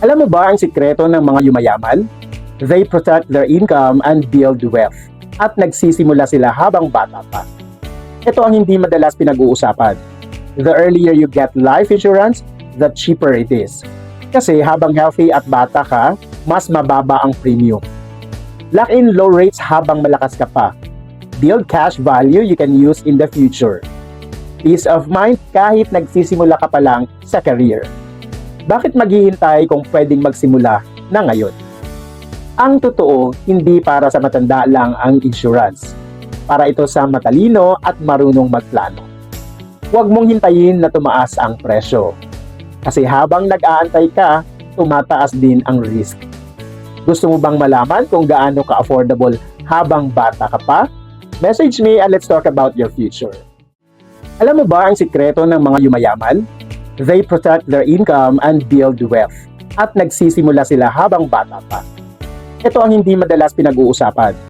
Alam mo ba ang sikreto ng mga yumayaman? They protect their income and build wealth. At nagsisimula sila habang bata pa. Ito ang hindi madalas pinag-uusapan. The earlier you get life insurance, the cheaper it is. Kasi habang healthy at bata ka, mas mababa ang premium. Lock in low rates habang malakas ka pa. Build cash value you can use in the future. Peace of mind kahit nagsisimula ka pa lang sa career. Bakit maghihintay kung pwedeng magsimula na ngayon? Ang totoo, hindi para sa matanda lang ang insurance. Para ito sa matalino at marunong magplano. Huwag mong hintayin na tumaas ang presyo. Kasi habang nag-aantay ka, tumataas din ang risk. Gusto mo bang malaman kung gaano ka-affordable habang bata ka pa? Message me and let's talk about your future. Alam mo ba ang sikreto ng mga yumayaman? They protect their income and build wealth. At nagsisimula sila habang bata pa. Ito ang hindi madalas pinag-uusapan.